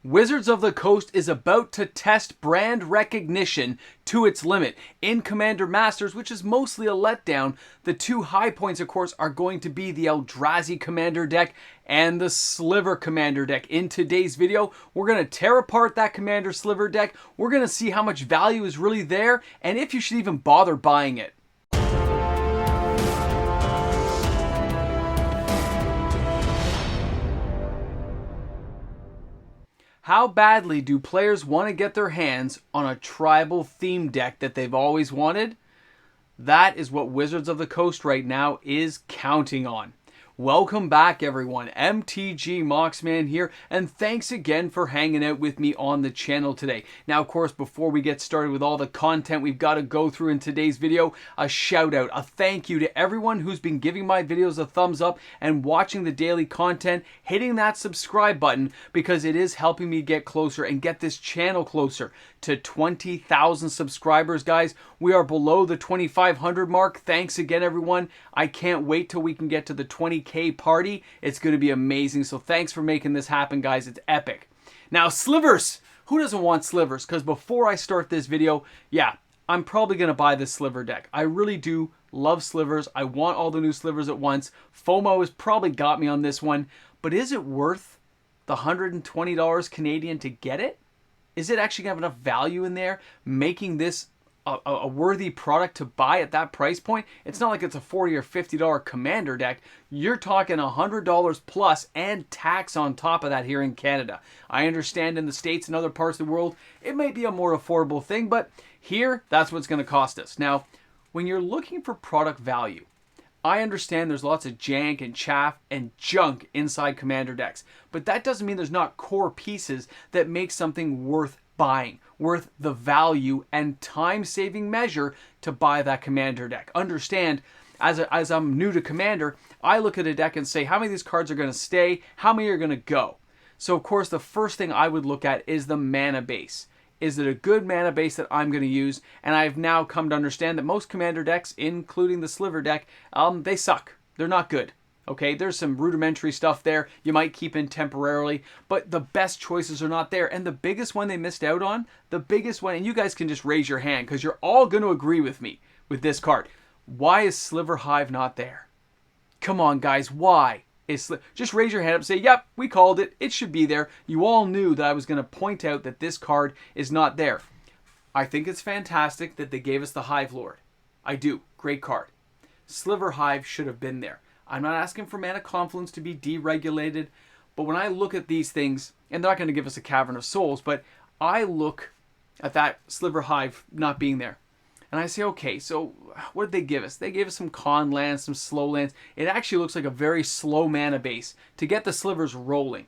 Wizards of the Coast is about to test brand recognition to its limit. In Commander Masters, which is mostly a letdown, the two high points, of course, are going to be the Eldrazi Commander deck and the Sliver Commander deck. In today's video, we're going to tear apart that Commander Sliver deck. We're going to see how much value is really there and if you should even bother buying it. How badly do players want to get their hands on a tribal theme deck that they've always wanted? That is what Wizards of the Coast right now is counting on. Welcome back, everyone. MTG Moxman here, and thanks again for hanging out with me on the channel today. Now, of course, before we get started with all the content we've got to go through in today's video, a shout out, a thank you to everyone who's been giving my videos a thumbs up and watching the daily content, hitting that subscribe button, because it is helping me get closer and get this channel closer to 20,000 subscribers, guys. We are below the 2,500 mark. Thanks again, everyone. I can't wait till we can get to the 20K party. It's going to be amazing. So thanks for making this happen, guys. It's epic. Now, Slivers. Who doesn't want Slivers? Because before I start this video, yeah, I'm probably going to buy this Sliver deck. I really do love Slivers. I want all the new Slivers at once. FOMO has probably got me on this one. But is it worth the $120 Canadian to get it? Is it actually going to have enough value in there, making this a worthy product to buy at that price point? It's not like it's a $40 or $50 Commander deck. You're talking $100 plus and tax on top of that here in Canada. I understand in the States and other parts of the world, it may be a more affordable thing, but here, that's what it's going to cost us. Now, when you're looking for product value, I understand there's lots of jank and chaff and junk inside Commander decks, but that doesn't mean there's not core pieces that make something worth buying, worth the value and time-saving measure to buy that Commander deck. Understand, as I'm new to Commander, I look at a deck and say, how many of these cards are going to stay? How many are going to go? So, of course, the first thing I would look at is the mana base. Is it a good mana base that I'm going to use? And I've now come to understand that most Commander decks, including the Sliver deck, they suck. They're not good. Okay, there's some rudimentary stuff there you might keep in temporarily, but the best choices are not there. And the biggest one they missed out on, the biggest one, and you guys can just raise your hand because you're all going to agree with me with this card. Why is Sliver Hive not there? Come on, guys, why? Just raise your hand up and say, yep, we called it. It should be there. You all knew that I was going to point out that this card is not there. I think it's fantastic that they gave us the Hive Lord. I do. Great card. Sliver Hive should have been there. I'm not asking for Mana Confluence to be deregulated, but when I look at these things, and they're not going to give us a Cavern of Souls, but I look at that Sliver Hive not being there. And I say, okay, so what did they give us? They gave us some con lands, some slow lands. It actually looks like a very slow mana base to get the slivers rolling.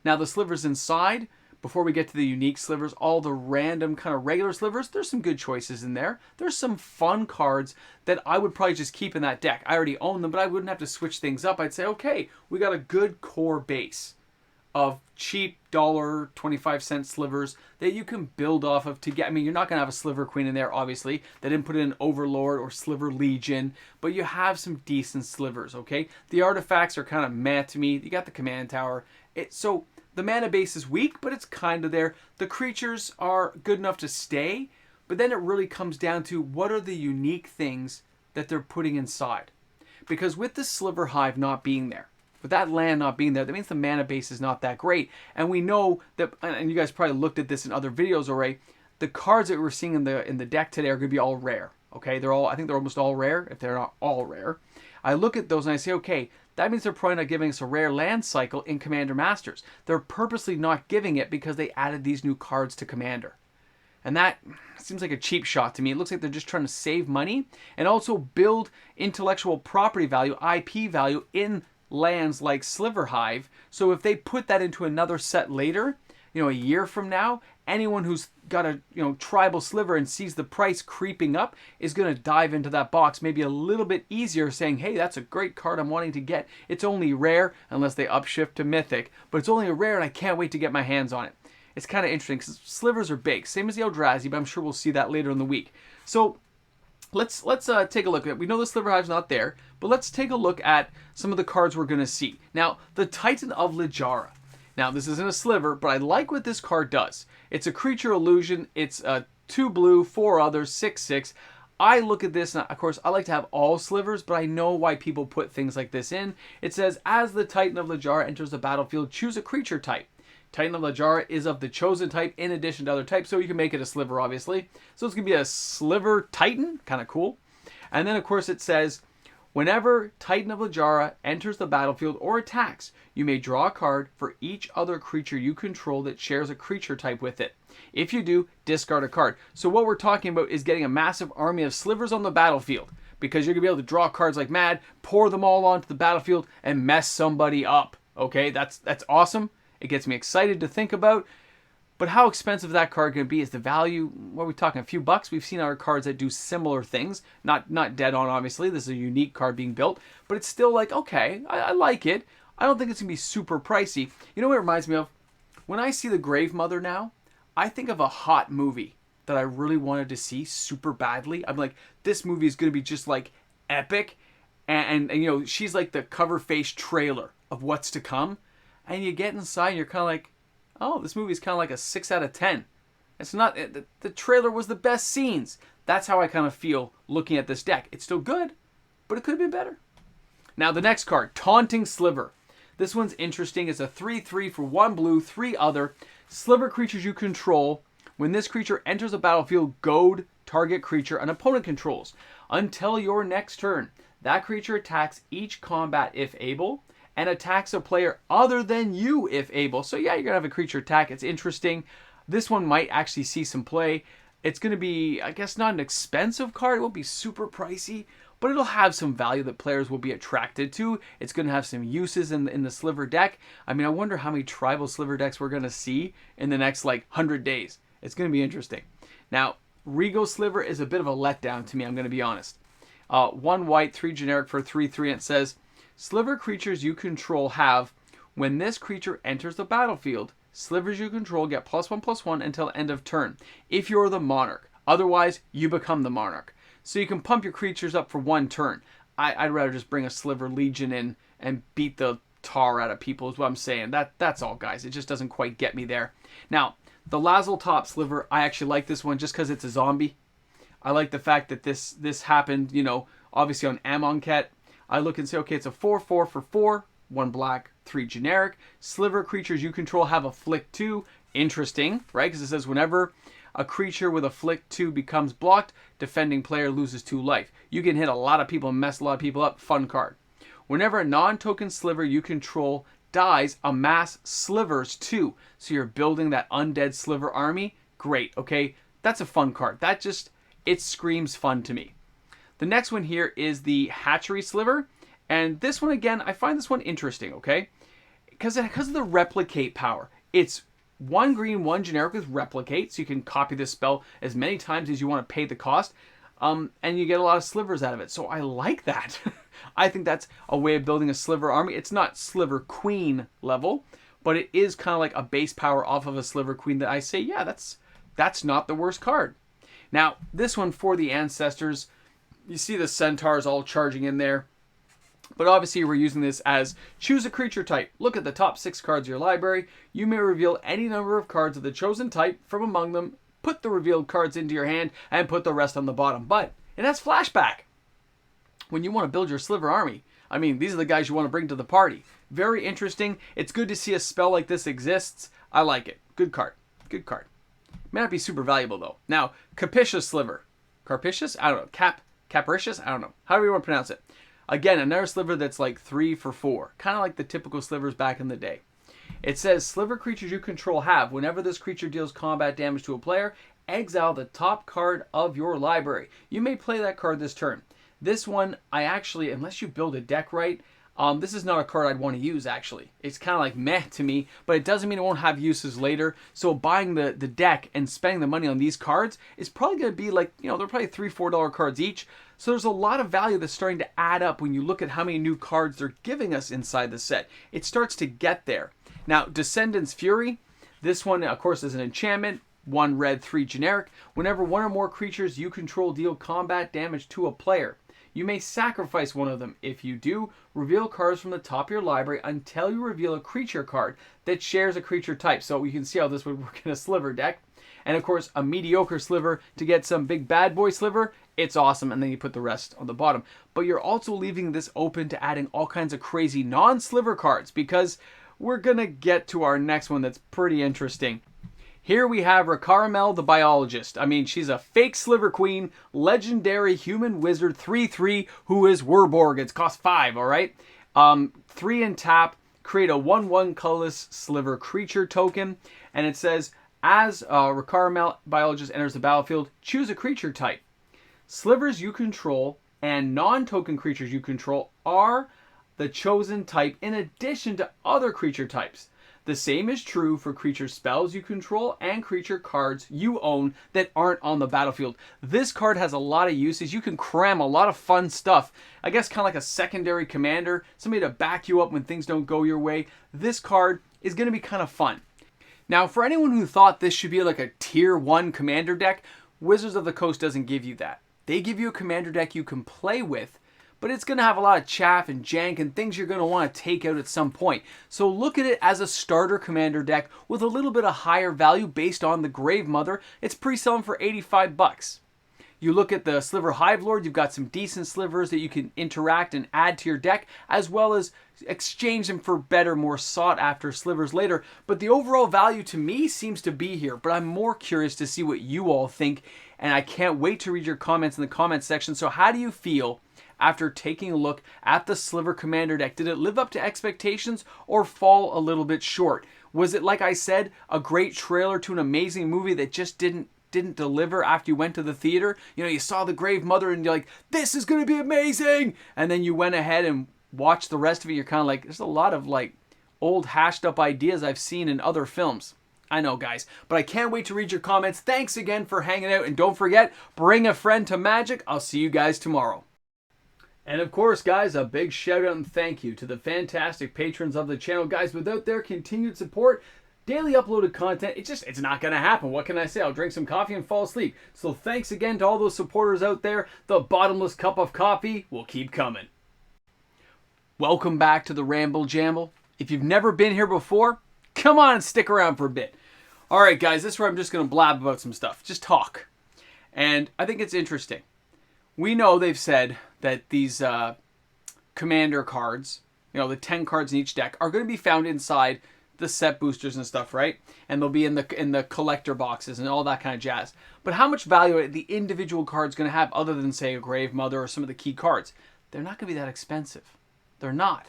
Now the slivers inside, before we get to the unique slivers, all the random kind of regular slivers, there's some good choices in there. There's some fun cards that I would probably just keep in that deck. I already own them, but I wouldn't have to switch things up. I'd say, okay, we got a good core base of cheap $1.25 slivers that you can build off of to get. I mean, you're not going to have a Sliver Queen in there, obviously. They didn't put in an Overlord or Sliver Legion, but you have some decent slivers, okay? The artifacts are kind of meh to me. You got the Command Tower. So the mana base is weak, but it's kind of there. The creatures are good enough to stay, but then it really comes down to what are the unique things that they're putting inside. Because with the Sliver Hive not being there, with that land not being there, that means the mana base is not that great. And we know that, and you guys probably looked at this in other videos already, the cards that we're seeing in the deck today are going to be all rare. Okay, I think they're almost all rare, if they're not all rare. I look at those and I say, okay, that means they're probably not giving us a rare land cycle in Commander Masters. They're purposely not giving it because they added these new cards to Commander. And that seems like a cheap shot to me. It looks like they're just trying to save money and also build intellectual property value, IP value in lands like Sliver Hive. So if they put that into another set later, a year from now, anyone who's got a tribal sliver and sees the price creeping up is going to dive into that box maybe a little bit easier, saying, hey, that's a great card I'm wanting to get. It's only rare unless they upshift to mythic, but it's only a rare and I can't wait to get my hands on it. It's kind of interesting because slivers are big, same as the Eldrazi, but I'm sure we'll see that later in the week. So let's take a look at it. We know the Sliver Hive's not there, but let's take a look at some of the cards we're going to see. Now, the Titan of Littjara. Now, this isn't a sliver, but I like what this card does. It's a creature illusion. It's a 2 blue, 4 others, 6/6. I look at this, and of course, I like to have all slivers, but I know why people put things like this in. It says, as the Titan of Lajara enters the battlefield, choose a creature type. Titan of Lajara is of the chosen type in addition to other types, so you can make it a sliver, obviously. So it's going to be a Sliver Titan, kind of cool. And then, of course, it says, whenever Titan of Lajara enters the battlefield or attacks, you may draw a card for each other creature you control that shares a creature type with it. If you do, discard a card. So what we're talking about is getting a massive army of slivers on the battlefield, because you're going to be able to draw cards like mad, pour them all onto the battlefield, and mess somebody up. Okay, that's awesome. It gets me excited to think about. But how expensive that card going to be? Is the value, what are we talking, a few bucks? We've seen other cards that do similar things. Not dead on, obviously. This is a unique card being built. But it's still like, okay, I like it. I don't think it's going to be super pricey. You know what it reminds me of? When I see the Grave Mother now, I think of a hot movie that I really wanted to see super badly. I'm like, this movie is going to be just like epic. And you know, she's like the cover face trailer of what's to come. And you get inside and you're kind of like, oh, this movie is kind of like a 6 out of 10. It's not, the trailer was the best scenes. That's how I kind of feel looking at this deck. It's still good, but it could have been better. Now the next card, Taunting Sliver. This one's interesting. It's a 3/3 for 1 blue, 3 other. Sliver creatures you control. When this creature enters the battlefield, goad target creature an opponent controls. Until your next turn, that creature attacks each combat if able, and attacks a player other than you if able. So yeah, you're going to have a creature attack. It's interesting. This one might actually see some play. It's going to be, I guess, not an expensive card. It won't be super pricey, but it'll have some value that players will be attracted to. It's going to have some uses in the Sliver deck. I mean, I wonder how many tribal Sliver decks we're going to see in the next, 100 days. It's going to be interesting. Now, Regal Sliver is a bit of a letdown to me, I'm going to be honest. 1 white, 3 generic for 3/3, and it says, Sliver creatures you control have, when this creature enters the battlefield, slivers you control get +1/+1 until end of turn, if you're the monarch. Otherwise, you become the monarch. So you can pump your creatures up for 1 turn. I'd rather just bring a Sliver Legion in and beat the tar out of people is what I'm saying. That's all, guys. It just doesn't quite get me there. Now, the Lazzle Top Sliver, I actually like this one just because it's a zombie. I like the fact that this happened, you know, obviously on Amonkhet. I look and say, okay, it's a 4/4 for 4, 1 black, 3 generic. Sliver creatures you control have a flick 2. Interesting, right? Because it says whenever a creature with a flick 2 becomes blocked, defending player loses 2 life. You can hit a lot of people and mess a lot of people up. Fun card. Whenever a non-token sliver you control dies, amass slivers 2. So you're building that undead sliver army. Great, okay? That's a fun card. It screams fun to me. The next one here is the Hatchery Sliver. And this one, again, I find this one interesting, okay? Because of the replicate power. It's 1 green, 1 generic with replicate, so you can copy this spell as many times as you want to pay the cost. And you get a lot of slivers out of it. So I like that. I think that's a way of building a sliver army. It's not Sliver Queen level, but it is kind of like a base power off of a Sliver Queen that I say, yeah, that's not the worst card. Now, this one for the Ancestors, you see the centaurs all charging in there. But obviously we're using this as choose a creature type. Look at the top 6 cards of your library. You may reveal any number of cards of the chosen type from among them. Put the revealed cards into your hand and put the rest on the bottom. But it has flashback. When you want to build your Sliver army, I mean, these are the guys you want to bring to the party. Very interesting. It's good to see a spell like this exists. I like it. Good card. Good card. May not be super valuable though. Now, Capricious Sliver. Carpicious? I don't know. Capricious? I don't know. However you want to pronounce it. Again, another sliver that's like 3 for 4. Kind of like the typical slivers back in the day. It says, sliver creatures you control have, whenever this creature deals combat damage to a player, exile the top card of your library. You may play that card this turn. This one, I actually, unless you build a deck right, this is not a card I'd want to use, actually. It's kind of like meh to me, but it doesn't mean it won't have uses later. So buying the deck and spending the money on these cards is probably going to be like, you know, they're probably $3, $4 cards each. So there's a lot of value that's starting to add up when you look at how many new cards they're giving us inside the set. It starts to get there. Now, Descendants Fury, this one, of course, is an enchantment. 1 red, 3 generic. Whenever one or more creatures you control deal combat damage to a player, You may sacrifice one of them. If you do, reveal cards from the top of your library until you reveal a creature card that shares a creature type. So you can see how this would work in a Sliver deck. And of course, a mediocre Sliver to get some big bad boy Sliver, it's awesome. And then you put the rest on the bottom. But you're also leaving this open to adding all kinds of crazy non-Sliver cards, because we're going to get to our next one that's pretty interesting. Here we have Rakaramel the Biologist. I mean, she's a fake Sliver Queen, legendary human wizard, 3/3, who is Werborg. It's cost 5, all right? 3 and tap, create a 1/1 colorless Sliver creature token. And it says, as Rakaramel Biologist enters the battlefield, choose a creature type. Slivers you control and non-token creatures you control are the chosen type in addition to other creature types. The same is true for creature spells you control and creature cards you own that aren't on the battlefield. This card has a lot of uses. You can cram a lot of fun stuff. I guess kind of like a secondary commander, somebody to back you up when things don't go your way. This card is going to be kind of fun. Now, for anyone who thought this should be like a tier 1 commander deck, Wizards of the Coast doesn't give you that. They give you a commander deck you can play with, but it's going to have a lot of chaff and jank and things you're going to want to take out at some point. So look at it as a starter commander deck with a little bit of higher value based on the Grave Mother. It's pre-selling for $85. You look at the Sliver Hive Lord, you've got some decent Slivers that you can interact and add to your deck, as well as exchange them for better, more sought-after Slivers later. But the overall value to me seems to be here, but I'm more curious to see what you all think, and I can't wait to read your comments in the comments section. So how do you feel after taking a look at the Sliver Commander deck? Did it live up to expectations or fall a little bit short? Was it, like I said, a great trailer to an amazing movie that just didn't deliver after you went to the theater? You know, you saw the Grave Mother and you're like, this is going to be amazing. And then you went ahead and watched the rest of it. You're kind of like, there's a lot of like old hashed up ideas I've seen in other films. I know, guys, but I can't wait to read your comments. Thanks again for hanging out. And don't forget, bring a friend to Magic. I'll see you guys tomorrow. And of course, guys, a big shout out and thank you to the fantastic patrons of the channel. Guys, without their continued support, daily uploaded content, it's not going to happen. What can I say? I'll drink some coffee and fall asleep. So thanks again to all those supporters out there. The bottomless cup of coffee will keep coming. Welcome back to the Ramble Jamble. If you've never been here before, come on and stick around for a bit. All right, guys, this is where I'm just going to blab about some stuff. Just talk. And I think it's interesting. We know they've said that these commander cards, you know, the 10 cards in each deck, are going to be found inside the set boosters and stuff, right? And they'll be in the collector boxes and all that kind of jazz. But how much value are the individual cards going to have other than, say, a Grave Mother or some of the key cards? They're not going to be that expensive. They're not.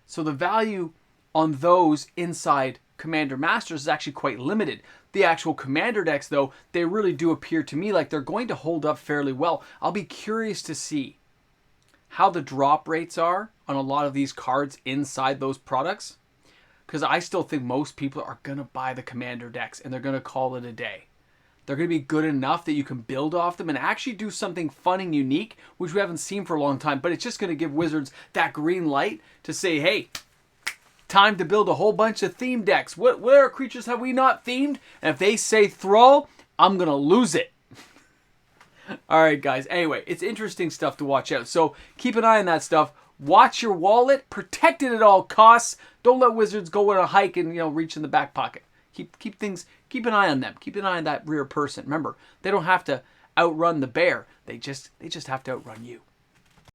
So the value on those inside Commander Masters is actually quite limited. The actual Commander decks, though, they really do appear to me like they're going to hold up fairly well. I'll be curious to see how the drop rates are on a lot of these cards inside those products, because I still think most people are going to buy the Commander decks and they're going to call it a day. They're going to be good enough that you can build off them and actually do something fun and unique, which we haven't seen for a long time. But it's just going to give Wizards that green light to say, hey, time to build a whole bunch of theme decks. What creatures have we not themed? And if they say Thrall, I'm going to lose it. All right, guys. Anyway, it's interesting stuff to watch out. So keep an eye on that stuff. Watch your wallet. Protect it at all costs. Don't let Wizards go on a hike and, reach in the back pocket. Keep an eye on them. Keep an eye on that rear person. Remember, they don't have to outrun the bear. They just have to outrun you.